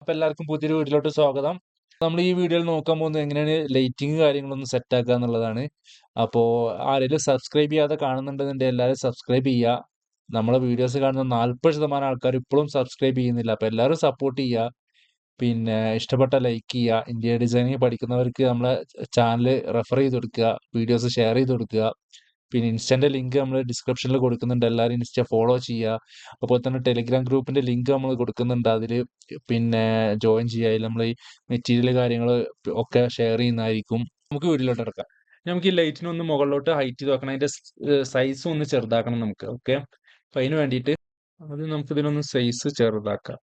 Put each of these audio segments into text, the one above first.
അപ്പോൾ എല്ലാവർക്കും പുതിയൊരു വീഡിയോയിലോട്ട് സ്വാഗതം. നമ്മൾ ഈ വീഡിയോയിൽ നോക്കാൻ പോകുന്നത് എങ്ങനെയാണ് ലൈറ്റിംഗ് കാര്യങ്ങളൊന്നും സെറ്റ് ആക്കുക എന്നുള്ളതാണ്. അപ്പോൾ ആരെങ്കിലും സബ്സ്ക്രൈബ് ചെയ്യാതെ കാണുന്നുണ്ടെന്നുണ്ടെങ്കിൽ എല്ലാവരും സബ്സ്ക്രൈബ് ചെയ്യുക. നമ്മളെ വീഡിയോസ് കാണുന്ന 40% ആൾക്കാർ ഇപ്പോഴും സബ്സ്ക്രൈബ് ചെയ്യുന്നില്ല. അപ്പോൾ എല്ലാവരും സപ്പോർട്ട് ചെയ്യുക. പിന്നെ ഇഷ്ടപ്പെട്ട ലൈക്ക് ചെയ്യുക. ഇന്റീരിയർ ഡിസൈനിങ് പഠിക്കുന്നവർക്ക് നമ്മളെ ചാനൽ റെഫർ ചെയ്ത് കൊടുക്കുക. വീഡിയോസ് ഷെയർ ചെയ്ത് കൊടുക്കുക. പിന്നെ ഇൻസ്റ്റൻ്റെ ലിങ്ക് നമ്മൾ ഡിസ്ക്രിപ്ഷനിൽ കൊടുക്കുന്നുണ്ട്. എല്ലാവരും ഇൻസ്റ്റ ഫോളോ ചെയ്യുക. അതുപോലെ തന്നെ ടെലിഗ്രാം ഗ്രൂപ്പിൻ്റെ ലിങ്ക് നമ്മൾ കൊടുക്കുന്നുണ്ട്. അതിൽ പിന്നെ ജോയിൻ ചെയ്യുക. അതിൽ നമ്മൾ ഈ മെറ്റീരിയൽ കാര്യങ്ങൾ ഒക്കെ ഷെയർ ചെയ്യുന്നതായിരിക്കും. നമുക്ക് വീട്ടിലോട്ട് എടുക്കാം. നമുക്ക് ഈ ലൈറ്റിനൊന്ന് മുകളിലോട്ട് ഹൈറ്റ് ചെയ്ത് വെക്കണം. അതിൻ്റെ സൈസും ഒന്ന് ചെറുതാക്കണം നമുക്ക്. ഓക്കെ, അപ്പം അതിന് വേണ്ടിയിട്ട് ആദ്യം നമുക്ക് ഇതിനൊന്ന് സൈസ് ചെറുതാക്കാം.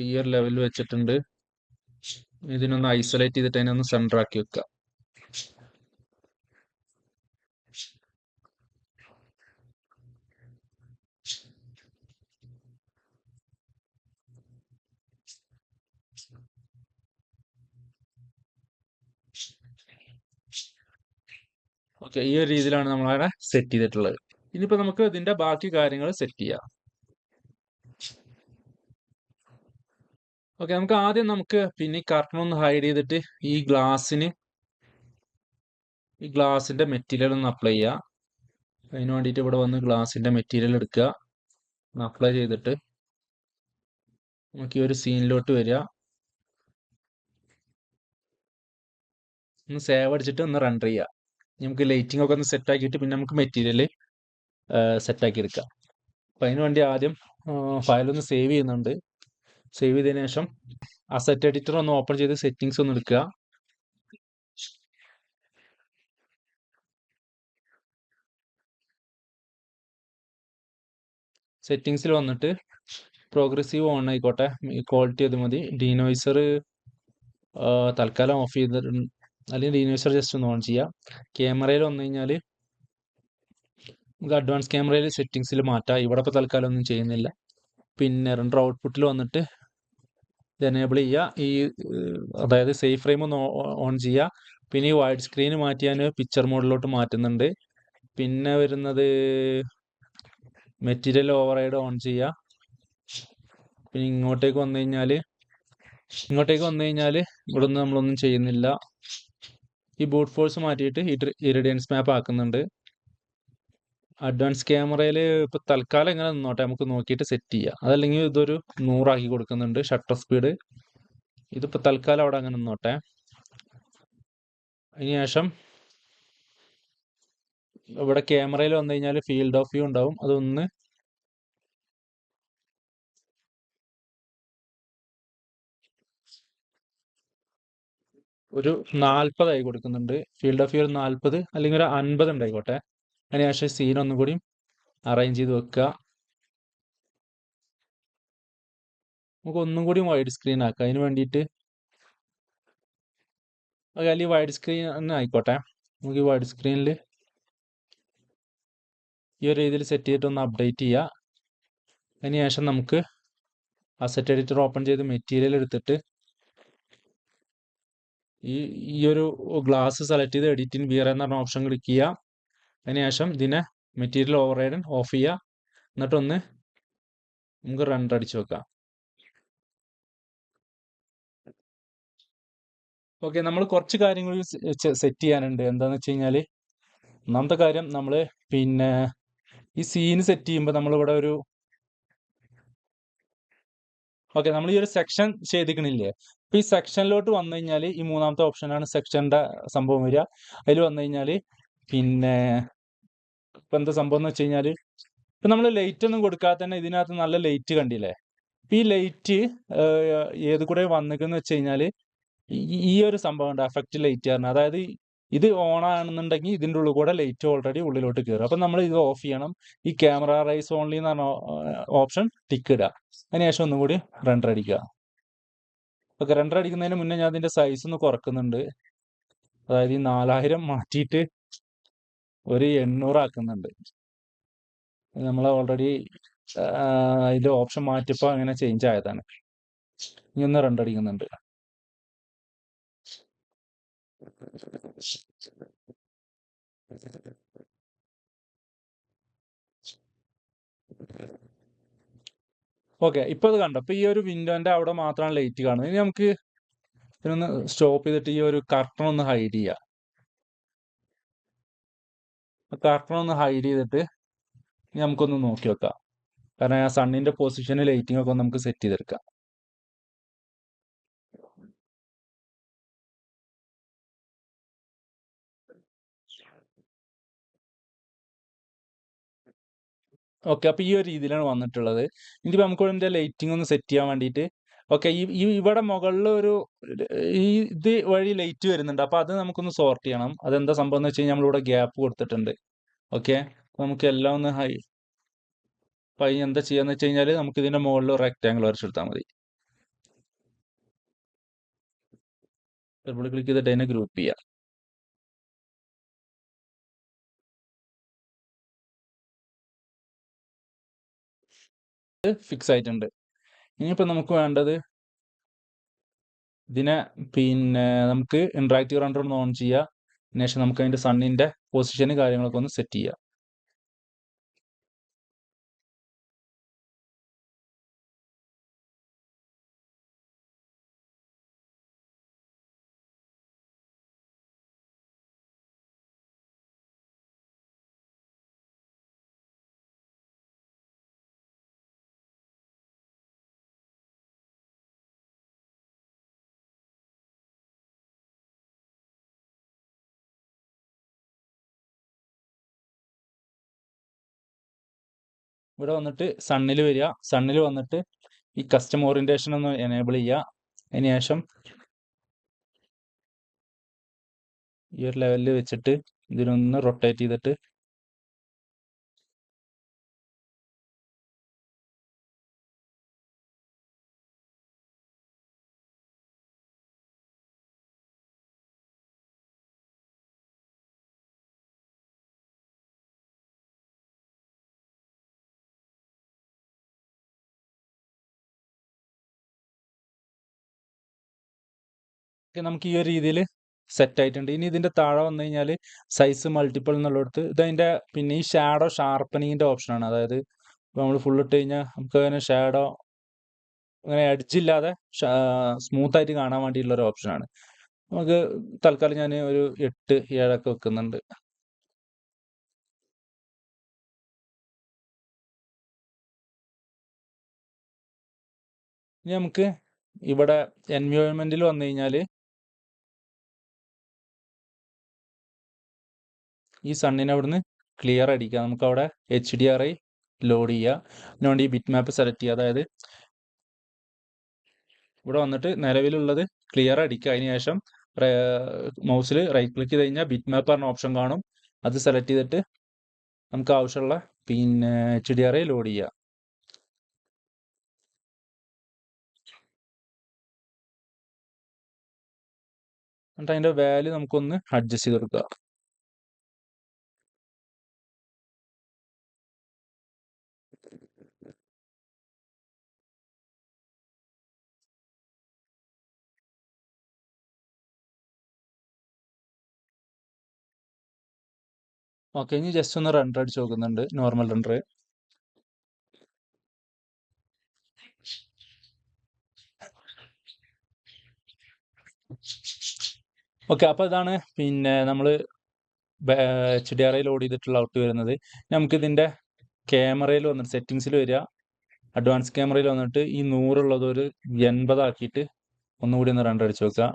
ഈ ഒരു ലെവൽ വെച്ചിട്ടുണ്ട്. ഇതിനൊന്ന് ഐസൊലേറ്റ് ചെയ്തിട്ട് അതിനൊന്ന് സെൻറ്റർ ആക്കി വെക്കുക. ഓക്കെ, ഈ ഒരു രീതിയിലാണ് നമ്മളവിടെ സെറ്റ് ചെയ്തിട്ടുള്ളത്. ഇനിയിപ്പോൾ നമുക്ക് ഇതിന്റെ ബാക്കി കാര്യങ്ങൾ സെറ്റ് ചെയ്യാം. ഓക്കെ, നമുക്ക് ആദ്യം പിന്നെ ഈ കർട്ടൺ ഒന്ന് ഹൈഡ് ചെയ്തിട്ട് ഈ ഗ്ലാസിന്റെ മെറ്റീരിയൽ ഒന്ന് അപ്ലൈ ചെയ്യുക. അതിന് വേണ്ടിയിട്ട് ഇവിടെ വന്ന് ഗ്ലാസിന്റെ മെറ്റീരിയൽ എടുക്കുക, അപ്ലൈ ചെയ്തിട്ട് നമുക്ക് ഈ ഒരു സീനിലോട്ട് വരിക. ഒന്ന് സേവ് അടിച്ചിട്ട് ഒന്ന് റണ്ടർ ചെയ്യുക. നമുക്ക് ലൈറ്റിംഗ് ഒക്കെ ഒന്ന് സെറ്റ് ആക്കിയിട്ട് പിന്നെ നമുക്ക് മെറ്റീരിയൽ സെറ്റ് ആക്കി എടുക്കാം. അപ്പം അതിന് വേണ്ടി ആദ്യം ഫയലൊന്ന് സേവ് ചെയ്യുന്നുണ്ട്. സേവ് ചെയ്തതിനു ശേഷം അസറ്റ് എഡിറ്റർ ഒന്ന് ഓപ്പൺ ചെയ്ത് സെറ്റിങ്സ് ഒന്ന് എടുക്കുക. സെറ്റിങ്സിൽ വന്നിട്ട് പ്രോഗ്രസീവ് ഓൺ ആയിക്കോട്ടെ, ക്വാളിറ്റി അത് മതി. ഡീനോയ്സർ തൽക്കാലം ഓഫ് ചെയ്തിട്ട്, അല്ലെങ്കിൽ ഡീനോയ്സർ ജസ്റ്റ് ഒന്ന് ഓൺ ചെയ്യാം. ക്യാമറയിൽ വന്നു കഴിഞ്ഞാൽ നമുക്ക് അഡ്വാൻസ് ക്യാമറയിൽ സെറ്റിങ്സിൽ മാറ്റാം. ഇവിടെ ഇപ്പോൾ തൽക്കാലം ഒന്നും ചെയ്യുന്നില്ല. പിന്നെ റെൻഡർ ഔട്ട്പുട്ടിൽ വന്നിട്ട് ഇത് എനേബിൾ ചെയ്യുക. അതായത് സേഫ് ഫ്രെയിം ഒന്ന് ഓൺ ചെയ്യുക. പിന്നെ ഈ വൈഡ് സ്ക്രീൻ മാറ്റി ഞാൻ പിക്ചർ മോഡിലോട്ട് മാറ്റുന്നുണ്ട്. പിന്നെ വരുന്നത് മെറ്റീരിയൽ ഓവർറൈഡ് ഓൺ ചെയ്യുക. പിന്നെ ഇങ്ങോട്ടേക്ക് വന്നു കഴിഞ്ഞാൽ ഇവിടെ നിന്ന് നമ്മളൊന്നും ചെയ്യുന്നില്ല. ഈ ബൂട്ട് ഫോഴ്സ് മാറ്റിയിട്ട് ഇറിഡിയൻസ് മാപ്പ് ആക്കുന്നുണ്ട്. അഡ്വാൻസ് ക്യാമറയിൽ ഇപ്പോൾ തൽക്കാലം ഇങ്ങനെ നിന്നോട്ടെ, നമുക്ക് നോക്കിയിട്ട് സെറ്റ് ചെയ്യാം. അതല്ലെങ്കിൽ ഇതൊരു 100 ആക്കി കൊടുക്കുന്നുണ്ട് ഷട്ടർ സ്പീഡ്. ഇതിപ്പോൾ തൽക്കാലം അവിടെ അങ്ങനെ നിന്നോട്ടെ. അതിനുശേഷം ഇവിടെ ക്യാമറയിൽ വന്നു കഴിഞ്ഞാൽ ഫീൽഡ് ഓഫ് വ്യൂ ഉണ്ടാവും. അതൊന്ന് ഒരു 40 ആയി കൊടുക്കുന്നുണ്ട്. ഫീൽഡ് ഓഫ് വ്യൂ ഒരു 40 അല്ലെങ്കിൽ ഒരു 50 ഉണ്ടായിക്കോട്ടെ. അതിനുശേഷം സീൻ ഒന്നും കൂടി അറേഞ്ച് ചെയ്ത് വെക്കുക. നമുക്ക് ഒന്നും കൂടി വൈഡ് സ്ക്രീൻ ആക്കാം. അതിന് വേണ്ടിയിട്ട് അല്ലെങ്കിൽ വൈഡ് സ്ക്രീൻ തന്നെ ആയിക്കോട്ടെ. നമുക്ക് ഈ വൈഡ് സ്ക്രീനിൽ ഈ ഒരു രീതിയിൽ സെറ്റ് ചെയ്തിട്ട് ഒന്ന് അപ്ഡേറ്റ് ചെയ്യുക. അതിനുശേഷം നമുക്ക് അസറ്റ് എഡിറ്റർ ഓപ്പൺ ചെയ്ത് മെറ്റീരിയൽ എടുത്തിട്ട് ഈ ഒരു ഗ്ലാസ് സെലക്ട് ചെയ്ത് എഡിറ്റ് ഇൻ വിയർ എന്ന് പറഞ്ഞ ഓപ്ഷൻ ക്ലിക്ക് ചെയ്യുക. അതിനുശേഷം ഇതിനെ മെറ്റീരിയൽ ഓവർറൈഡ് ഓഫ് ചെയ്യുക. എന്നിട്ടൊന്ന് നമുക്ക് റണ്ടർ അടിച്ച് വെക്കാം. ഓക്കെ, നമ്മൾ കുറച്ച് കാര്യങ്ങൾ സെറ്റ് ചെയ്യാനുണ്ട്. എന്താണെന്ന് വെച്ച് കഴിഞ്ഞാൽ, ഒന്നാമത്തെ കാര്യം നമ്മൾ പിന്നെ ഈ സീൻ സെറ്റ് ചെയ്യുമ്പോൾ നമ്മളിവിടെ നമ്മൾ ഈ ഒരു സെക്ഷൻ ചെയ്തിക്കണില്ലേ. അപ്പോൾ ഈ സെക്ഷനിലോട്ട് വന്നു കഴിഞ്ഞാൽ ഈ മൂന്നാമത്തെ ഓപ്ഷനാണ് സെക്ഷൻ്റെ സംഭവം വരിക. അതിൽ വന്നു കഴിഞ്ഞാൽ പിന്നെ ഇപ്പം എന്താ സംഭവം എന്ന് വെച്ച് കഴിഞ്ഞാൽ, ഇപ്പം നമ്മൾ ലൈറ്റ് ഒന്നും കൊടുക്കാതെ തന്നെ ഇതിനകത്ത് നല്ല ലൈറ്റ് കണ്ടില്ലേ. ഈ ലൈറ്റ് ഏത് കൂടെ വന്നിക്കെന്ന് വെച്ച് കഴിഞ്ഞാൽ ഈ ഒരു സംഭവം ഉണ്ട്, എഫക്റ്റ് ലൈറ്റ് പറഞ്ഞാൽ. അതായത് ഇത് ഓൺ ആണെന്നുണ്ടെങ്കിൽ ഇതിൻ്റെ ഉള്ളിൽ കൂടെ ലൈറ്റ് ഓൾറെഡി ഉള്ളിലോട്ട് കയറും. അപ്പം നമ്മൾ ഇത് ഓഫ് ചെയ്യണം. ഈ ക്യാമറ റൈസ് ഓൺലി എന്ന് പറഞ്ഞ ഓപ്ഷൻ ടിക്ക് ഇടുക. അതിനുശേഷം ഒന്നും കൂടി റെൻഡർ അടിക്കുക. ഓക്കെ, റെൻഡർ അടിക്കുന്നതിന് മുന്നേ ഞാൻ ഇതിൻ്റെ സൈസ് ഒന്ന് കുറക്കുന്നുണ്ട്. അതായത് ഈ 4000 മാറ്റിയിട്ട് ഒരു 800 ആക്കുന്നുണ്ട്. നമ്മൾ ഓൾറെഡി അതിൻ്റെ ഓപ്ഷൻ മാറ്റിയപ്പോൾ അങ്ങനെ ചേഞ്ച് ആയതാണ്. ഇനി ഒന്ന് റെൻഡർ അടിക്കുന്നുണ്ട്. ഓക്കെ, ഇപ്പൊ അത് കണ്ടോ? ഇപ്പൊ ഈ ഒരു വിൻഡോന്റെ അവിടെ മാത്രമാണ് ലൈറ്റ് കാണുന്നത്. ഇനി നമുക്ക് ഇതിനൊന്ന് സ്റ്റോപ്പ് ചെയ്തിട്ട് ഈ ഒരു കർട്ടൺ ഒന്ന് ഹൈഡ് ചെയ്യാം. കർട്ടൺ ഒന്ന് ഹൈഡ് ചെയ്തിട്ട് ഇനി നമുക്കൊന്ന് നോക്കി വെക്കാം. കാരണം ആ സണ്ണിന്റെ പൊസിഷന് ലൈറ്റിംഗ് ഒക്കെ ഒന്ന് നമുക്ക് സെറ്റ് ചെയ്തെടുക്കാം. ഓക്കെ, അപ്പൊ ഈ ഒരു രീതിയിലാണ് വന്നിട്ടുള്ളത്. ഇനിയിപ്പോ നമുക്ക് ഇതിന്റെ ലൈറ്റിംഗ് ഒന്ന് സെറ്റ് ചെയ്യാൻ വേണ്ടിയിട്ട് ഓക്കെ, ഈ ഈ ഇവിടെ മുകളിൽ ഒരു ഈ ഇത് വഴി ലൈറ്റ് വരുന്നുണ്ട്. അപ്പൊ അത് നമുക്കൊന്ന് സോർട്ട് ചെയ്യണം. അതെന്താ സംഭവം എന്ന് വെച്ച് കഴിഞ്ഞാൽ നമ്മളിവിടെ ഗ്യാപ്പ് കൊടുത്തിട്ടുണ്ട്. ഓക്കെ, നമുക്ക് എല്ലാം ഒന്ന് അപ്പൊ അതിന് എന്താ ചെയ്യാന്ന് വെച്ച് കഴിഞ്ഞാൽ നമുക്ക് ഇതിന്റെ മുകളിൽ ഒരു റെക്ടാങ്കിൾ വരച്ചെടുത്താൽ മതി. ഡബിൾ ക്ലിക്ക് ചെയ്തിട്ട് അതിനെ ഗ്രൂപ്പ് ചെയ്യാം. ഫിക്സ് ആയിട്ടുണ്ട്. ഇനിയിപ്പോ നമുക്ക് വേണ്ടത് ഇതിനെ നമുക്ക് ഇന്ററാക്റ്റീവ് റണ്ടർ ഒന്ന് ഓൺ ചെയ്യുക. അതിനുശേഷം നമുക്ക് അതിന്റെ സണ്ണിന്റെ പൊസിഷന് കാര്യങ്ങളൊക്കെ ഒന്ന് സെറ്റ് ചെയ്യാം. ഇവിടെ വന്നിട്ട് സണ്ണിൽ വരിക. സണ്ണിൽ വന്നിട്ട് ഈ കസ്റ്റം ഓറിയന്റേഷൻ ഒന്ന് എനേബിൾ ചെയ്യുക. അതിനുശേഷം ഈ ഒരു ലെവലിൽ വെച്ചിട്ട് ഇതിനൊന്ന് റൊട്ടേറ്റ് ചെയ്തിട്ട് നമുക്ക് ഈ ഒരു രീതിയിൽ സെറ്റ് ആയിട്ടുണ്ട്. ഇനി ഇതിന്റെ താഴെ വന്നു കഴിഞ്ഞാൽ സൈസ് മൾട്ടിപ്പിൾ എന്നുള്ളിടത്ത് ഇതതിന്റെ ഈ ഷാഡോ ഷാർപ്പനിങ്ങിന്റെ ഓപ്ഷനാണ്. അതായത് നമ്മൾ ഫുൾ ഇട്ട് കഴിഞ്ഞാൽ നമുക്ക് അങ്ങനെ ഷാഡോ അങ്ങനെ എഡ്ജില്ലാതെ സ്മൂത്ത് ആയിട്ട് കാണാൻ വേണ്ടിയുള്ള ഒരു ഓപ്ഷനാണ്. നമുക്ക് തൽക്കാലം ഞാൻ ഒരു 8, 7 വെക്കുന്നുണ്ട്. ഇനി നമുക്ക് ഇവിടെ എൻവയോൺമെന്റിൽ വന്നു കഴിഞ്ഞാൽ ഈ സണ്ണിനെ അവിടുന്ന് ക്ലിയർ അടിക്കുക. നമുക്ക് അവിടെ HDRI ലോഡ് ചെയ്യുക. അതിനുവേണ്ടി ഈ ബിറ്റ് മാപ്പ് സെലക്ട് ചെയ്യുക. അതായത് ഇവിടെ വന്നിട്ട് നിലവിലുള്ളത് ക്ലിയർ അടിക്കുക. അതിനുശേഷം മൗസിൽ റൈറ്റ് ക്ലിക്ക് ചെയ്ത് കഴിഞ്ഞാൽ ബിറ്റ് മാപ്പ് പറഞ്ഞ ഓപ്ഷൻ കാണും. അത് സെലക്ട് ചെയ്തിട്ട് നമുക്ക് ആവശ്യമുള്ള HDRI ലോഡ് ചെയ്യുക. എന്നിട്ട് അതിന്റെ വാല്യൂ നമുക്കൊന്ന് അഡ്ജസ്റ്റ് ചെയ്ത് കൊടുക്കുക. ഓക്കെ, ഇനി ജസ്റ്റ് ഒന്ന് റണ്ടർ അടിച്ച് നോക്കുന്നുണ്ട്, നോർമൽ റണ്ടർ. ഓക്കെ, അപ്പൊ ഇതാണ് നമ്മൾ HDRI ലോഡ് ചെയ്തിട്ടുള്ള ഔട്ട് വരുന്നത്. നമുക്ക് ഇതിന്റെ ക്യാമറയിൽ വന്നിട്ട് സെറ്റിങ്സിൽ വരിക. അഡ്വാൻസ് ക്യാമറയിൽ വന്നിട്ട് ഈ 100 ഉള്ളത് ഒരു 80 ആക്കിയിട്ട് ഒന്നുകൂടി ഒന്ന് റണ്ടർ അടിച്ച് നോക്കുക.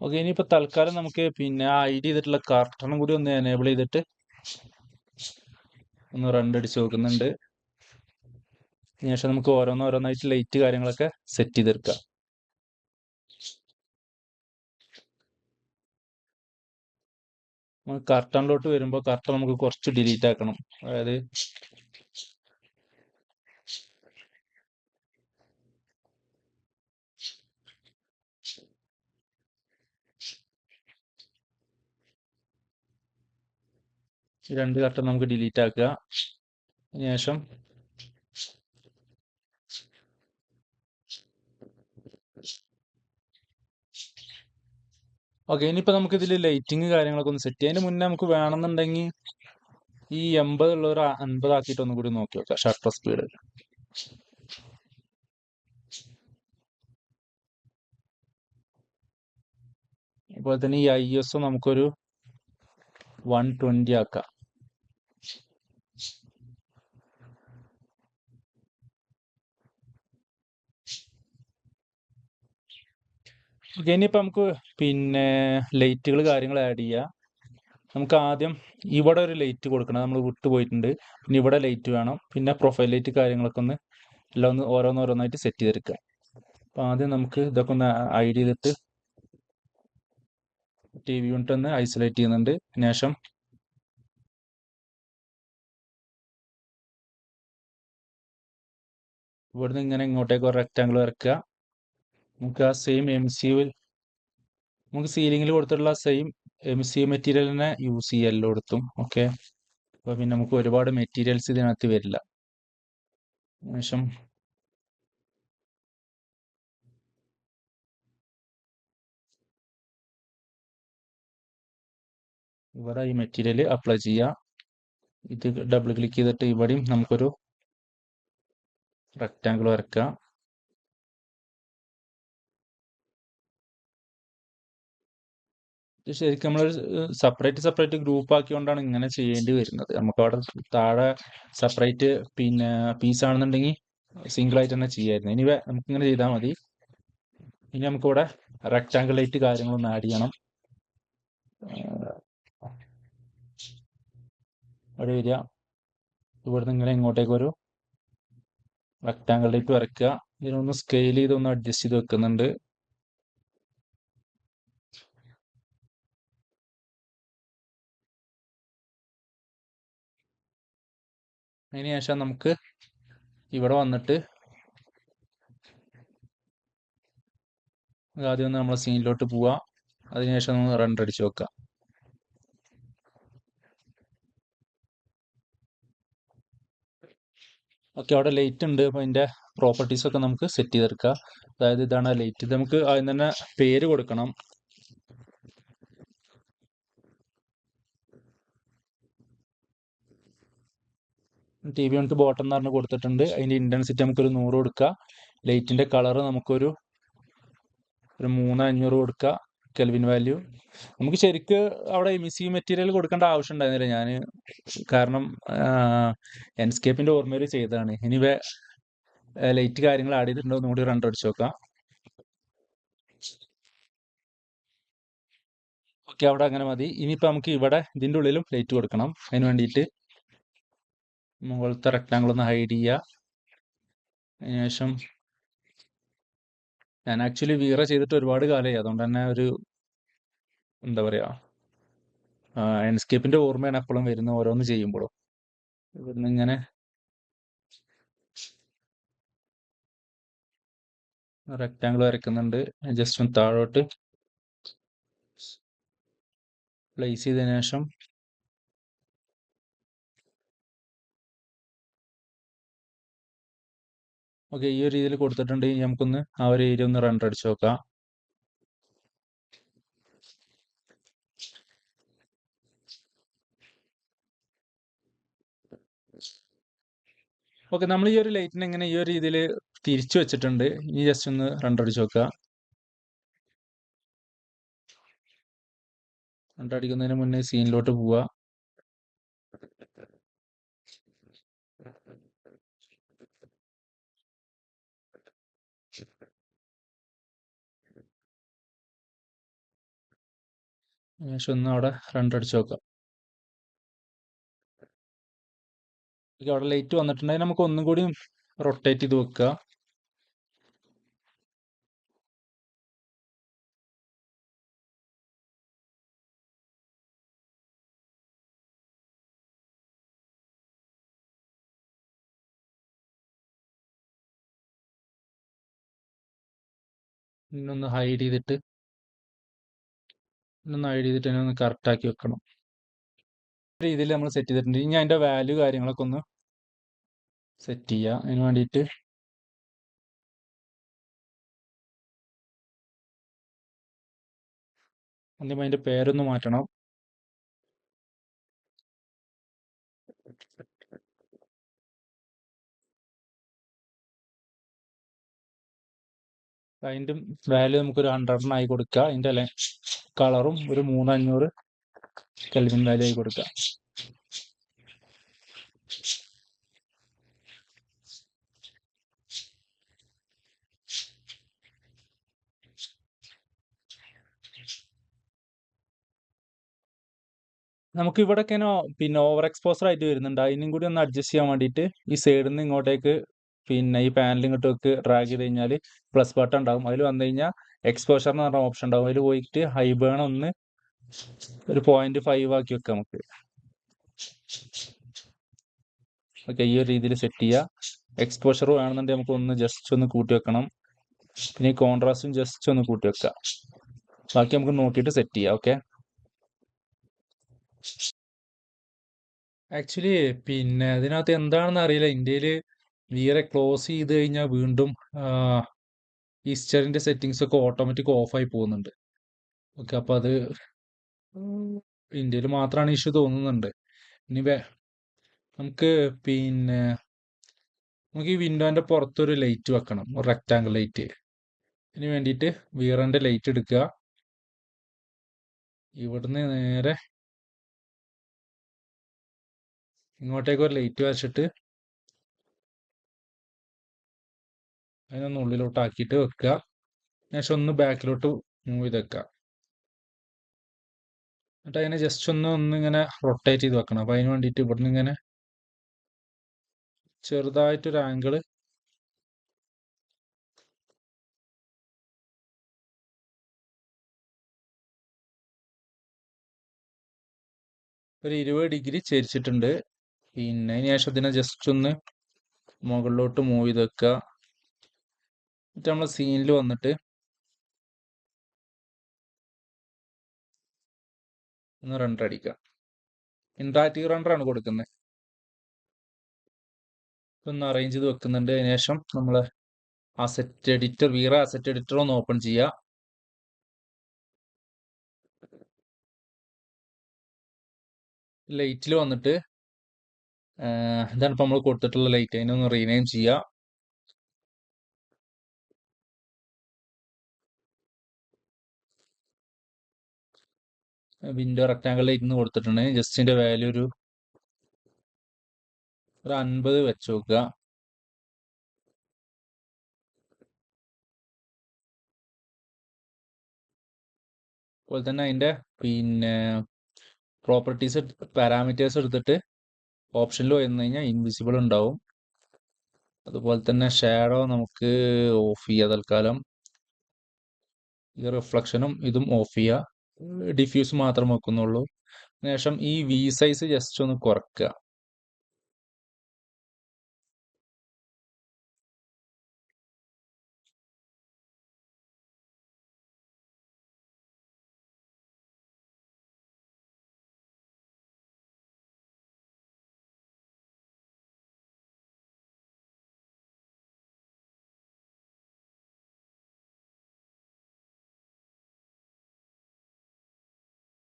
ഓക്കെ, ഇനിയിപ്പോ തൽക്കാലം നമുക്ക് ID ചെയ്തിട്ടുള്ള കർട്ടണും കൂടി ഒന്ന് എനേബിൾ ചെയ്തിട്ട് ഒന്ന് റണ്ടർ അടിച്ച് നോക്കുന്നുണ്ട്. അതിനുശേഷം നമുക്ക് ഓരോന്നോരോന്നായിട്ട് ലൈറ്റ് കാര്യങ്ങളൊക്കെ സെറ്റ് ചെയ്തെടുക്കാം. കർട്ടണിലോട്ട് വരുമ്പോൾ കർട്ടൺ നമുക്ക് കുറച്ച് ഡിലീറ്റ് ആക്കണം. അതായത് ഈ 2 കർട്ടൺ നമുക്ക് ഡിലീറ്റ് ആക്കുക. അതിനുശേഷം ഓക്കെ, ഇനിയിപ്പോൾ നമുക്ക് ഇതിൽ ലൈറ്റിങ് കാര്യങ്ങളൊക്കെ ഒന്ന് സെറ്റ് ചെയ്യാം. അതിന് മുന്നേ നമുക്ക് വേണമെന്നുണ്ടെങ്കിൽ ഈ 80 ഉള്ള ഒരു 50 ആക്കിയിട്ട് ഒന്നും കൂടി നോക്കി നോക്കാം ഷട്ടർ സ്പീഡ്. അതുപോലെ തന്നെ ഈ ISO നമുക്കൊരു 120 ആക്കാം. ഓക്കെ, ഇനിയിപ്പോൾ നമുക്ക് പിന്നെ ലൈറ്റുകൾ കാര്യങ്ങൾ ആഡ് ചെയ്യാം. നമുക്ക് ആദ്യം ഇവിടെ ഒരു ലൈറ്റ് കൊടുക്കണം, നമ്മൾ വിട്ടുപോയിട്ടുണ്ട്. പിന്നെ ഇവിടെ ലൈറ്റ് വേണം, പിന്നെ പ്രൊഫൈൽ ലൈറ്റ് കാര്യങ്ങളൊക്കെ ഒന്ന് എല്ലാം ഒന്ന് ഓരോന്നോരോന്നായിട്ട് സെറ്റ് ചെയ്തെടുക്കുക. അപ്പോൾ ആദ്യം നമുക്ക് ഇതൊക്കെ ഒന്ന് ഐഡ് ചെയ്തിട്ട് TV യൂണിറ്റ് ഒന്ന് ഐസൊലേറ്റ് ചെയ്യുന്നുണ്ട്. ശേഷം ഇവിടുന്ന് ഇങ്ങനെ ഇങ്ങോട്ടേക്ക് ഒരു റെക്റ്റാങ്കിൾ വരയ്ക്കുക. നമുക്ക് ആ സെയിം MCU നമുക്ക് സീലിങ്ങിൽ കൊടുത്തിട്ടുള്ള സെയിം MCU മെറ്റീരിയൽ തന്നെ യൂസ് ചെയ്യുക എല്ലായിടത്തും. ഓക്കെ, അപ്പോൾ പിന്നെ നമുക്ക് ഒരുപാട് മെറ്റീരിയൽസ് ഇതിനകത്ത് വരില്ല. ശേഷം ഇവിടെ ഈ മെറ്റീരിയൽ അപ്ലൈ ചെയ്യുക. ഇത് ഡബിൾ ക്ലിക്ക് ചെയ്തിട്ട് ഇവിടെയും നമുക്കൊരു റെക്റ്റാങ്കിൾ വരയ്ക്കുക. ഇത് ശരിക്കും നമ്മൾ സെപ്പറേറ്റ് ഗ്രൂപ്പ് ആക്കിക്കൊണ്ടാണ് ഇങ്ങനെ ചെയ്യേണ്ടി വരുന്നത്. നമുക്ക് അവിടെ താഴെ സെപ്പറേറ്റ് പിന്നെ പീസ് ആണെന്നുണ്ടെങ്കിൽ സിംഗിൾ ആയിട്ട് തന്നെ ചെയ്യായിരുന്നു. ഇനി നമുക്കിങ്ങനെ ചെയ്താൽ മതി. ഇനി നമുക്കിവിടെ റെക്റ്റാങ്കിൾ ലൈറ്റ് കാര്യങ്ങളൊന്ന് ആഡ് ചെയ്യണം. അവിടെ വരിക, ഇവിടുന്ന് ഇങ്ങനെ ഇങ്ങോട്ടേക്ക് ഒരു റെക്റ്റാങ്കിൾ ലൈറ്റ് വരയ്ക്കുക. ഇതിനൊന്ന് സ്കെയിൽ ചെയ്ത് ഒന്ന് അഡ്ജസ്റ്റ് ചെയ്ത് വെക്കുന്നുണ്ട്. അതിനുശേഷം നമുക്ക് ഇവിടെ വന്നിട്ട് ആദ്യം ഒന്ന് നമ്മൾ സീനിലോട്ട് പോവുക. അതിനുശേഷം ഒന്ന് റണ്ടർ അടിച്ച് വെക്കുക. ഓക്കെ, അവിടെ ലൈറ്റ് ഉണ്ട്. അപ്പോൾ അതിൻ്റെ പ്രോപ്പർട്ടീസ് ഒക്കെ നമുക്ക് സെറ്റ് ചെയ്തെടുക്കുക. അതായത് ഇതാണ് ലൈറ്റ്. ഇത് നമുക്ക് ആദ്യം തന്നെ പേര് കൊടുക്കണം. TV യൂണിറ്റ് ബോട്ടം എന്ന് പറഞ്ഞ് കൊടുത്തിട്ടുണ്ട്. അതിൻ്റെ ഇൻറ്റൻസിറ്റി നമുക്കൊരു 100 കൊടുക്കുക. ലൈറ്റിൻ്റെ കളറ് നമുക്കൊരു 3500 കൊടുക്കുക. കെൽവിൻ വാല്യൂ നമുക്ക് ശരിക്ക് അവിടെ MCU മെറ്റീരിയൽ കൊടുക്കേണ്ട ആവശ്യം ഉണ്ടായിരുന്നില്ല. ഞാൻ കാരണം എൻസ്കേപ്പിൻ്റെ ഓർമ്മയിൽ ചെയ്തതാണ്. ഇനി ലൈറ്റ് കാര്യങ്ങൾ ആഡ് ചെയ്തിട്ടുണ്ടോ ഒന്നുകൂടി റണ്ടർ അടിച്ച് നോക്കാം. ഓക്കെ, അവിടെ അങ്ങനെ മതി. ഇനിയിപ്പോൾ നമുക്ക് ഇവിടെ ഇതിൻ്റെ ഉള്ളിലും ലൈറ്റ് കൊടുക്കണം. അതിന് വേണ്ടിയിട്ട് മുകളിലത്തെ റെക്റ്റാങ്കിൾ ഒന്ന് ഹൈഡ് ചെയ്യുക. അതിനുശേഷം ഞാൻ ആക്ച്വലി വീറ ചെയ്തിട്ട് ഒരുപാട് കാലമായി. അതുകൊണ്ട് തന്നെ ഒരു എന്താ പറയുക, എൻസ്കേപ്പിൻ്റെ ഓർമ്മയാണ് എപ്പോഴും വരുന്നത് ഓരോന്ന് ചെയ്യുമ്പോഴും. ഇവിടുന്ന് ഇങ്ങനെ റെക്റ്റാങ്കിൾ വരയ്ക്കുന്നുണ്ട്. ജസ്റ്റ് ഒന്ന് താഴോട്ട് പ്ലേസ് ചെയ്തതിനു ശേഷം ഓക്കെ, ഈ ഒരു രീതിയിൽ കൊടുത്തിട്ടുണ്ട്. ഇനി നമുക്കൊന്ന് ആ ഒരു ഏരിയ ഒന്ന് റണ്ടർ അടിച്ച് നോക്കാം. ഓക്കെ, നമ്മൾ ഈ ഒരു ലൈറ്റിനെ ഇങ്ങനെ ഈ ഒരു രീതിയിൽ തിരിച്ചു വെച്ചിട്ടുണ്ട്. ഇനി ജസ്റ്റ് ഒന്ന് റണ്ടർ അടിച്ച് നോക്കുക. റണ്ടർ അടിക്കുന്നതിന് മുന്നേ സീനിലോട്ട് പോവുക. ശേഷം ഒന്ന് അവിടെ റണ്ടർ അടിച്ച് നോക്കാം. അവിടെ ലൈറ്റ് വന്നിട്ടുണ്ടെങ്കിൽ നമുക്ക് ഒന്നും കൂടി റൊട്ടേറ്റ് ചെയ്ത് വെക്കുക. ഇന്നൊന്ന് ഹൈഡ് ചെയ്തിട്ട് തന്നെ ഒന്ന് കറക്റ്റ് ആക്കി വെക്കണം. രീതിയിൽ നമ്മൾ സെറ്റ് ചെയ്തിട്ടുണ്ട്. ഇനി അതിൻ്റെ വാല്യൂ കാര്യങ്ങളൊക്കെ ഒന്ന് സെറ്റ് ചെയ്യുക. അതിന് വേണ്ടിയിട്ട് ആദ്യം അതിൻ്റെ പേരൊന്ന് മാറ്റണം. അതിൻ്റെ വാല്യൂ നമുക്കൊരു 100 ആയി കൊടുക്കുക. അതിൻ്റെ കളറും ഒരു 3500 കെൽവിൻ വാല്യൂ ആയി കൊടുക്കുക. നമുക്ക് ഇവിടെയൊക്കെ പിന്നെ ഓവർ എക്സ്പോസർ ആയിട്ട് വരുന്നുണ്ട്. അതിനും കൂടി ഒന്ന് അഡ്ജസ്റ്റ് ചെയ്യാൻ വേണ്ടിയിട്ട് ഈ സൈഡിൽ നിന്ന് ഇങ്ങോട്ടേക്ക് പിന്നെ ഈ പാനൽ ഇങ്ങോട്ടേക്ക് ഡ്രാഗ് ചെയ്ത് കഴിഞ്ഞാൽ പ്ലസ് ബട്ടൺ ഉണ്ടാവും. അതിൽ വന്നു കഴിഞ്ഞാൽ എക്സ്പോഷർ എന്ന് പറഞ്ഞ ഓപ്ഷൻ ഉണ്ടാവും. അതിൽ പോയിട്ട് ഹൈബേൺ ഒന്ന് ഒരു 0.5 ആക്കി വെക്കാം നമുക്ക്. ഓക്കെ, ഈ ഒരു രീതിയിൽ സെറ്റ് ചെയ്യുക. എക്സ്പോഷർ വേണമെന്നുണ്ടെങ്കിൽ നമുക്ക് ഒന്ന് ജസ്റ്റ് ഒന്ന് കൂട്ടി വെക്കണം. പിന്നെ ഈ കോൺട്രാസ്റ്റും ജസ്റ്റ് ഒന്ന് കൂട്ടി വെക്കുക. ബാക്കി നമുക്ക് നോക്കിയിട്ട് സെറ്റ് ചെയ്യാം. ഓക്കെ, ആക്ച്വലി പിന്നെ അതിനകത്ത് എന്താണെന്ന് അറിയില്ല. ഇന്ത്യയിൽ വിയറെ ക്ലോസ് ചെയ്ത് കഴിഞ്ഞാൽ വീണ്ടും ഈസ്റ്ററിന്റെ സെറ്റിങ്സ് ഒക്കെ ഓട്ടോമാറ്റിക് ഓഫായി പോകുന്നുണ്ട്. ഓക്കെ, അപ്പോൾ അത് ഇന്ത്യയിൽ മാത്രമാണ് ഇഷ്യൂ തോന്നുന്നുണ്ട്. ഇനി നമുക്ക് പിന്നെ നമുക്ക് ഈ വിൻഡോന്റെ പുറത്തൊരു ലൈറ്റ് വെക്കണം, ഒരു റെക്റ്റാങ്കിൾ ലൈറ്റ്. ഇതിന് വേണ്ടിയിട്ട് വിയറിന്റെ ലൈറ്റ് എടുക്കുക. ഇവിടുന്ന് നേരെ ഇങ്ങോട്ടേക്ക് ഒരു ലൈറ്റ് വെച്ചിട്ട് അതിനൊന്ന് ഉള്ളിലോട്ട് ആക്കിയിട്ട് വെക്കുക. ശേഷം ഒന്ന് ബാക്കിലോട്ട് മൂവ് ചെയ്ത് വെക്കുക. എന്നിട്ട് അതിനെ ജസ്റ്റ് ഒന്നിങ്ങനെ റൊട്ടേറ്റ് ചെയ്ത് വെക്കണം. അപ്പം അതിന് വേണ്ടിയിട്ട് ഇവിടുന്ന് ഇങ്ങനെ ചെറുതായിട്ടൊരു ആംഗിള് ഒരു 20 ഡിഗ്രി ചെരിച്ചിട്ടുണ്ട്. പിന്നെ അതിന് ശേഷം ഇതിനെ ജസ്റ്റ് ഒന്ന് മുകളിലോട്ട് മൂവ് ചെയ്ത് വെക്കുക. എന്നിട്ട് നമ്മൾ സീനിൽ വന്നിട്ട് ഒന്ന് റണ്ടർ അടിക്കുക. ഇൻട്രാക്റ്റീവ് റണ്ടർ ആണ് കൊടുക്കുന്നത്. ഒന്ന് അറേഞ്ച് ചെയ്ത് വെക്കുന്നുണ്ട്. അതിന് ശേഷം നമ്മൾ അസറ്റ് എഡിറ്റർ, വീറ അസറ്റ് എഡിറ്റർ ഒന്ന് ഓപ്പൺ ചെയ്യുക. ലൈറ്റിൽ വന്നിട്ട് ഇതാണ് ഇപ്പം നമ്മൾ കൊടുത്തിട്ടുള്ള ലൈറ്റ്. അതിനൊന്ന് റീനെയിം ചെയ്യുക. വിൻഡോ റെക്ടാങ്കിൾ ലൈറ്റ് എന്ന് കൊടുത്തിട്ടുണ്ട്. ജസ്റ്റിന്റെ വാല്യൂ ഒരു 50 വെച്ച് നോക്കുക. അതുപോലെ തന്നെ അതിന്റെ പിന്നെ പ്രോപ്പർട്ടീസ് പാരാമീറ്റേഴ്സ് എടുത്തിട്ട് ഓപ്ഷനിൽ വന്നു കഴിഞ്ഞാൽ ഇൻവിസിബിൾ ഉണ്ടാവും. അതുപോലെ തന്നെ ഷാഡോ നമുക്ക് ഓഫ് ചെയ്യുക തൽക്കാലം. ഈ റിഫ്ലക്ഷനും ഇതും ഓഫ് ചെയ്യുക. ഡിഫ്യൂസ് മാത്രം വെക്കുന്നുള്ളൂ. ശേഷം ഈ വി സൈസ് ജസ്റ്റ് ഒന്ന് കുറയ്ക്കുക.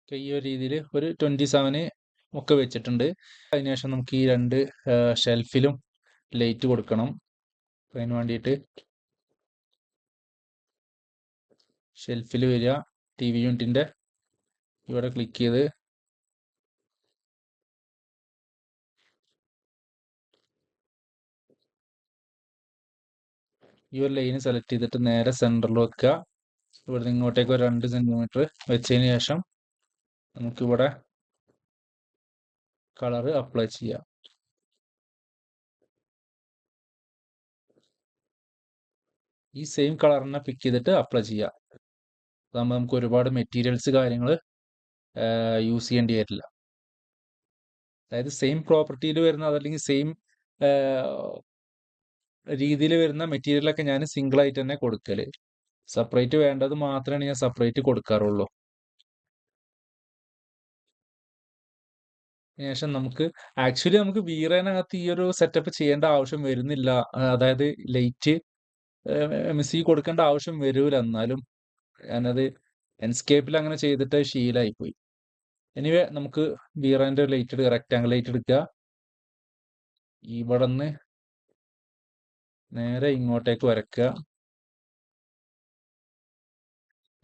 ഈ ഒരു രീതിയിൽ ഒരു 27 ഒക്കെ വെച്ചിട്ടുണ്ട്. അതിനുശേഷം നമുക്ക് ഈ രണ്ട് ഷെൽഫിലും ലൈറ്റ് കൊടുക്കണം. അതിന് വേണ്ടിയിട്ട് ഷെൽഫിൽ വരിക, ടി വി യൂണിറ്റിന്റെ ഇവിടെ ക്ലിക്ക് ചെയ്ത് ഈ ഒരു ലൈന് സെലക്ട് ചെയ്തിട്ട് നേരെ സെൻറ്ററിൽ വെക്കുക. ഇവിടെ ഇങ്ങോട്ടേക്ക് ഒരു 2 സെന്റിമീറ്റർ വെച്ചതിന് ശേഷം നമുക്കിവിടെ കളറ് അപ്ലൈ ചെയ്യാം. ഈ സെയിം കളറിനെ പിക്ക് ചെയ്തിട്ട് അപ്ലൈ ചെയ്യാം. അതാകുമ്പോൾ നമുക്ക് ഒരുപാട് മെറ്റീരിയൽസ് കാര്യങ്ങൾ യൂസ് ചെയ്യേണ്ടി വരില്ല. അതായത് സെയിം പ്രോപ്പർട്ടിയിൽ വരുന്ന അതല്ലെങ്കിൽ സെയിം രീതിയിൽ വരുന്ന മെറ്റീരിയലൊക്കെ ഞാൻ സിംഗിൾ ആയിട്ട് തന്നെ കൊടുക്കല്. സെപ്പറേറ്റ് വേണ്ടത് മാത്രമേ ഞാൻ സെപ്പറേറ്റ് കൊടുക്കാറുള്ളൂ. ശേഷം നമുക്ക് ആക്ച്വലി നമുക്ക് വീറേനകത്ത് ഈ ഒരു സെറ്റപ്പ് ചെയ്യേണ്ട ആവശ്യം വരുന്നില്ല. അതായത് ലൈറ്റ് മിസ് കൊടുക്കേണ്ട ആവശ്യം വരൂല. എന്നാലും ഞാനത് എൻസ്കേപ്പിൽ അങ്ങനെ ചെയ്തിട്ട് ശീലമായി പോയി. എനിവേ നമുക്ക് വീറന്റെ ലൈറ്റ് റെക്ടാങ്കിൾ ലൈറ്റ് എടുക്കുക. ഇവിടെ നിന്ന് നേരെ ഇങ്ങോട്ടേക്ക് വരക്കുക.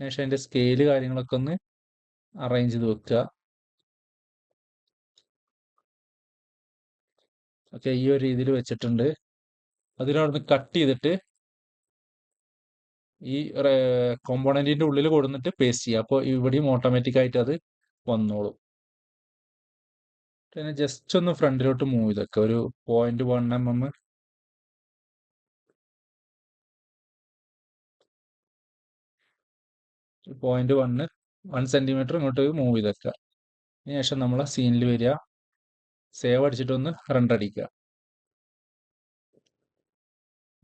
ശേഷം അതിന്റെ സ്കെയില് കാര്യങ്ങളൊക്കെ ഒന്ന് അറേഞ്ച് ചെയ്ത് വെക്കുക. ഓക്കെ, ഈ ഒരു രീതിയിൽ വെച്ചിട്ടുണ്ട്. അതിനവിടുന്ന് കട്ട് ചെയ്തിട്ട് ഈ കോമ്പോണന്റിന്റെ ഉള്ളിൽ കൊടുത്തിട്ട് പേസ്റ്റ് ചെയ്യുക. അപ്പോൾ ഇവിടെയും ഓട്ടോമാറ്റിക് ആയിട്ട് അത് വന്നോളും. പിന്നെ ജസ്റ്റ് ഒന്ന് ഫ്രണ്ടിലോട്ട് മൂവ് ചെയ്തൊക്കെ ഒരു 0.1 mm 1 സെന്റിമീറ്റർ ഇങ്ങോട്ട് മൂവ് ചെയ്തൊക്കെ. അതിനുശേഷം നമ്മളെ സീനിൽ വരിക, സേവ് അടിച്ചിട്ടൊന്ന് റെൻഡർ അടിക്കുക.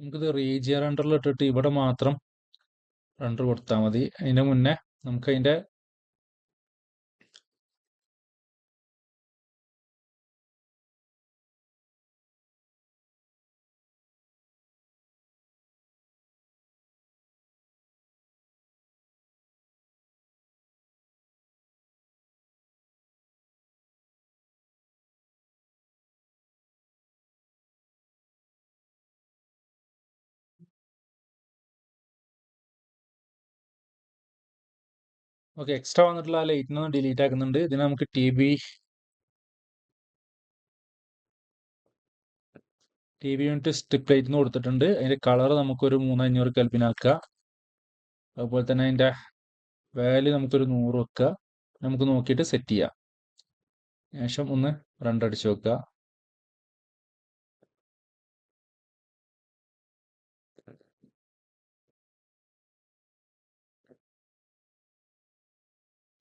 നമുക്കിത് റീജിയർ റെൻഡറിൽ ഇട്ടിട്ട് ഇവിടെ മാത്രം റെൻഡർ കൊടുത്താൽ മതി. അതിന് മുന്നേ നമുക്ക് അതിന്റെ ഓക്കെ എക്സ്ട്രാ വന്നിട്ടുള്ള ആ ലൈറ്റിനൊന്ന് ഡിലീറ്റ് ആക്കുന്നുണ്ട്. ഇതിന് നമുക്ക് T B unit strip light എന്ന് കൊടുത്തിട്ടുണ്ട്. അതിന്റെ കളർ നമുക്കൊരു 3500 കെൽവിൻ ആക്കുക. അതുപോലെ തന്നെ അതിന്റെ വാല്യൂ നമുക്കൊരു 100 വെക്കുക. നമുക്ക് നോക്കിയിട്ട് സെറ്റ് ചെയ്യാം. ശേഷം ഒന്ന് റെൻഡർ അടിച്ച് വെക്കുക.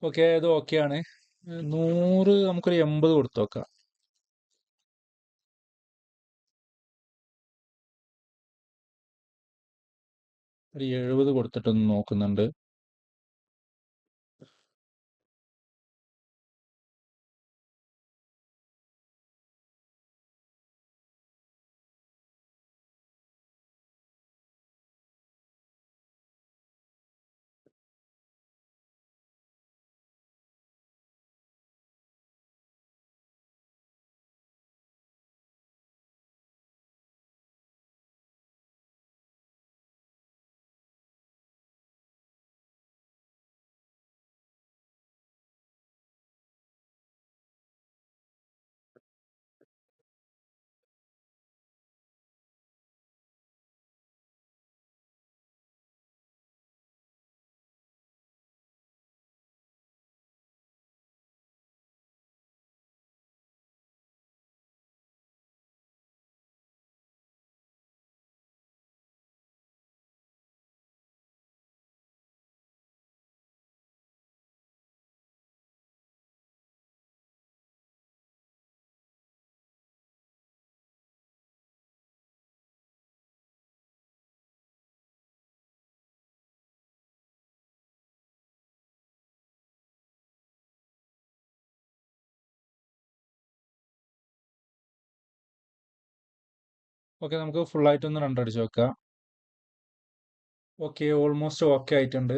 ഓക്കെ, ഇത് ഓക്കെ ആണ്. 100 നമുക്കൊരു 80 കൊടുത്തു നോക്കാം. ഒരു 70 കൊടുത്തിട്ടൊന്ന് നോക്കുന്നുണ്ട്. ഓക്കെ, നമുക്ക് ഫുൾ ആയിട്ടൊന്ന് റെൻഡർ അടിച്ച് വെക്കാം. ഓക്കെ, ഓൾമോസ്റ്റ് ഓക്കെ ആയിട്ടുണ്ട്.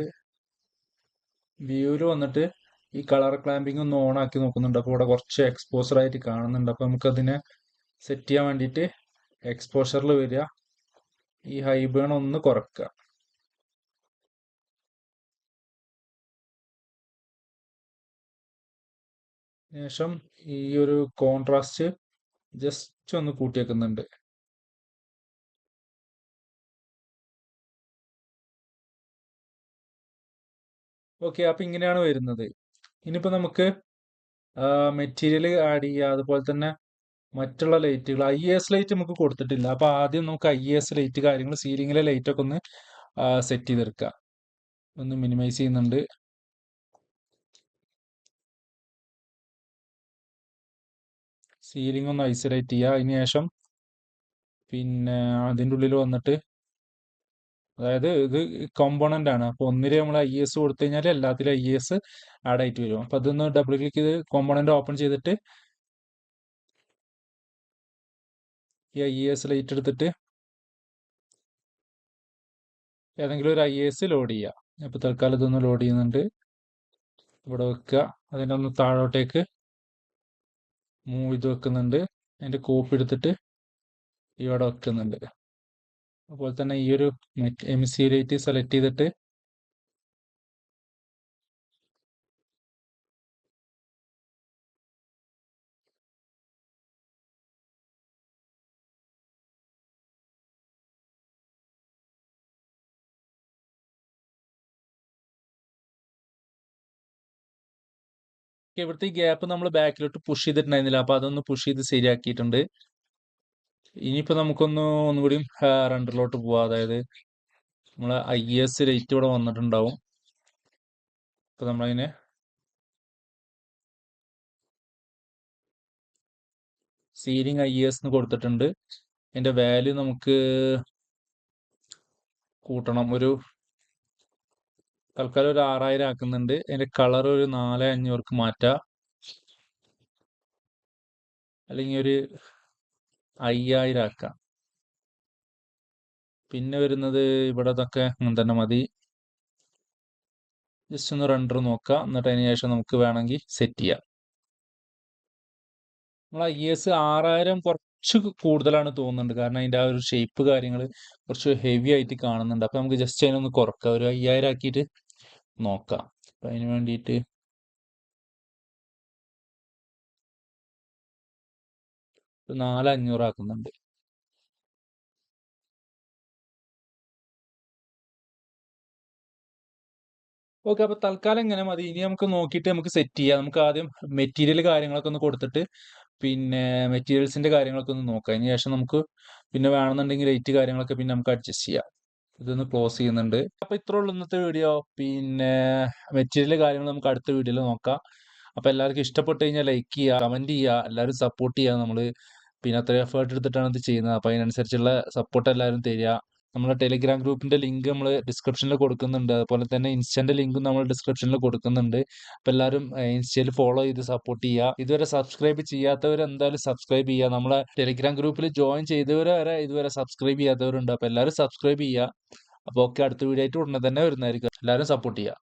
വ്യൂവിൽ വന്നിട്ട് ഈ കളർ ക്ലാമ്പിംഗ് ഒന്ന് ഓൺ ആക്കി നോക്കുന്നുണ്ട്. അപ്പോൾ ഇവിടെ കുറച്ച് എക്സ്പോസർ ആയിട്ട് കാണുന്നുണ്ട്. അപ്പോൾ നമുക്കതിനെ സെറ്റ് ചെയ്യാൻ വേണ്ടിയിട്ട് എക്സ്പോഷറിൽ വരിക, ഈ ഹൈബേൺ ഒന്ന് കുറക്കുക. ശേഷം ഈ ഒരു കോൺട്രാസ്റ്റ് ജസ്റ്റ് ഒന്ന് കൂട്ടി വെക്കുന്നുണ്ട്. ഓക്കെ, അപ്പൊ ഇങ്ങനെയാണ് വരുന്നത്. ഇനിയിപ്പോ നമുക്ക് മെറ്റീരിയൽ ആഡ് ചെയ്യുക. അതുപോലെ തന്നെ മറ്റുള്ള ലൈറ്റുകൾ IES ലൈറ്റ് നമുക്ക് കൊടുത്തിട്ടില്ല. അപ്പൊ ആദ്യം നമുക്ക് IES ലൈറ്റ് കാര്യങ്ങൾ സീലിംഗിലെ ലൈറ്റ് ഒക്കെ ഒന്ന് സെറ്റ് ചെയ്തെടുക്കുക. ഒന്ന് മിനിമൈസ് ചെയ്യുന്നുണ്ട്. സീലിംഗ് ഒന്ന് ഐസൊലേറ്റ് ചെയ്യുക. അതിനുശേഷം പിന്നെ അതിൻ്റെ ഉള്ളിൽ വന്നിട്ട്, അതായത് ഇത് കോമ്പോണന്റ് ആണ്. അപ്പൊ ഒന്നില് നമ്മൾ IES കൊടുത്തു കഴിഞ്ഞാൽ എല്ലാത്തിലും IES ആഡ് ആയിട്ട് വരും. അപ്പൊ അതൊന്ന് ഡബിൾ ക്ലിക്ക് ചെയ്ത് കോമ്പോണന്റ് ഓപ്പൺ ചെയ്തിട്ട് ഈ IES ലൈറ്റ് എടുത്തിട്ട് ഏതെങ്കിലും ഒരു IES ലോഡ് ചെയ്യുക. അപ്പൊ തൽക്കാലം ഇതൊന്ന് ലോഡ് ചെയ്യുന്നുണ്ട്. ഇവിടെ വെക്കുക. അതിൻ്റെ ഒന്ന് താഴോട്ടേക്ക് മൂവ് ചെയ്ത് വെക്കുന്നുണ്ട്. അതിൻ്റെ കോപ്പി എടുത്തിട്ട് ഇവിടെ വെക്കുന്നുണ്ട്. അതുപോലെ തന്നെ ഈ ഒരു എംസിയിലേക്ക് സെലക്ട് ചെയ്തിട്ട് ഇവിടുത്തെ ഈ ഗ്യാപ്പ് നമ്മൾ ബാക്കിലോട്ട് പുഷ് ചെയ്തിട്ടുണ്ടായിരുന്നില്ല. അപ്പോൾ അതൊന്ന് പുഷ് ചെയ്ത് ശരിയാക്കിയിട്ടുണ്ട്. ഇനിയിപ്പോൾ നമുക്കൊന്ന് ഒന്നുകൂടി റണ്ടറിലോട്ട് പോവാം. അതായത് നമ്മളെ IES റേറ്റ് ഇവിടെ വന്നിട്ടുണ്ടാവും. അപ്പോൾ നമ്മളതിനെ സീലിംഗ് IES എന്ന് കൊടുത്തിട്ടുണ്ട്. അതിൻ്റെ വാല്യൂ നമുക്ക് കൂട്ടണം. തൽക്കാലം ഒരു 6000 ആക്കുന്നുണ്ട്. അതിൻ്റെ കളർ ഒരു 4500 മാറ്റാം, അല്ലെങ്കിൽ ഒരു 5000 ആക്കാം. പിന്നെ വരുന്നത് ഇവിടെ ഇതൊക്കെ അങ്ങനെ തന്നെ മതി. ജസ്റ്റ് ഒന്ന് റണ്ടർ നോക്കാം. എന്നിട്ട് അതിന് ശേഷം നമുക്ക് വേണമെങ്കിൽ സെറ്റ് ചെയ്യാം. നമ്മൾ IES 6000 കുറച്ച് കൂടുതലാണ് തോന്നുന്നുണ്ട്. കാരണം അതിൻ്റെ ആ ഒരു ഷേപ്പ് കാര്യങ്ങൾ കുറച്ച് ഹെവി ആയിട്ട് കാണുന്നുണ്ട്. അപ്പോൾ നമുക്ക് ജസ്റ്റ് അതിനൊന്ന് കുറക്കാം. ഒരു 5000 ആക്കിയിട്ട് നോക്കാം. അപ്പം അതിന് വേണ്ടിയിട്ട് 4500 ആക്കുന്നുണ്ട്. ഓക്കെ, അപ്പോൾ തൽക്കാലം ഇങ്ങനെ മതി. ഇനി നമുക്ക് നോക്കിയിട്ട് നമുക്ക് സെറ്റ് ചെയ്യാം. നമുക്ക് ആദ്യം മെറ്റീരിയൽ കാര്യങ്ങളൊക്കെ ഒന്ന് കൊടുത്തിട്ട് പിന്നെ മെറ്റീരിയൽസിന്റെ കാര്യങ്ങളൊക്കെ ഒന്ന് നോക്കാം. അതിന് ശേഷം നമുക്ക് പിന്നെ വേണമെന്നുണ്ടെങ്കിൽ റേറ്റ് കാര്യങ്ങളൊക്കെ പിന്നെ നമുക്ക് അഡ്ജസ്റ്റ് ചെയ്യാം. ഇതൊന്ന് ക്ലോസ് ചെയ്യുന്നുണ്ട്. അപ്പോൾ ഇത്രേ ഉള്ളൂ ഇന്നത്തെ വീഡിയോ. പിന്നെ മെറ്റീരിയൽ കാര്യങ്ങൾ നമുക്ക് അടുത്ത വീഡിയോയിൽ നോക്കാം. അപ്പോൾ എല്ലാവർക്കും ഇഷ്ടപ്പെട്ട് കഴിഞ്ഞാൽ ലൈക്ക് ചെയ്യുക, കമൻറ്റ് ചെയ്യുക, എല്ലാവരും സപ്പോർട്ട് ചെയ്യുക. നമ്മൾ പിന്നെ അത്ര എഫേർട്ട് എടുത്തിട്ടാണ് ഇത് ചെയ്യുന്നത്. അപ്പോൾ അതിനനുസരിച്ചുള്ള സപ്പോർട്ട് എല്ലാവരും തരിക. നമ്മുടെ ടെലിഗ്രാം ഗ്രൂപ്പിന്റെ ലിങ്ക് നമ്മൾ ഡിസ്ക്രിപ്ഷനിൽ കൊടുക്കുന്നുണ്ട്. അതുപോലെ തന്നെ ഇൻസ്റ്റന്റെ ലിങ്കും നമ്മൾ ഡിസ്ക്രിപ്ഷനിൽ കൊടുക്കുന്നുണ്ട്. അപ്പോൾ എല്ലാവരും ഇൻസ്റ്റയിൽ ഫോളോ ചെയ്ത് സപ്പോർട്ട് ചെയ്യുക. ഇതുവരെ സബ്സ്ക്രൈബ് ചെയ്യാത്തവർ എന്തായാലും സബ്സ്ക്രൈബ് ചെയ്യുക. നമ്മളെ ടെലിഗ്രാം ഗ്രൂപ്പിൽ ജോയിൻ ചെയ്തവർ വരെ ഇതുവരെ സബ്സ്ക്രൈബ് ചെയ്യാത്തവരുണ്ട്. അപ്പോൾ എല്ലാവരും സബ്സ്ക്രൈബ് ചെയ്യുക. അപ്പോൾ ഓക്കെ, അടുത്ത വീഡിയോ ആയിട്ട് ഉടനെ തന്നെ വരുന്നതായിരിക്കും. എല്ലാവരും സപ്പോർട്ട് ചെയ്യുക.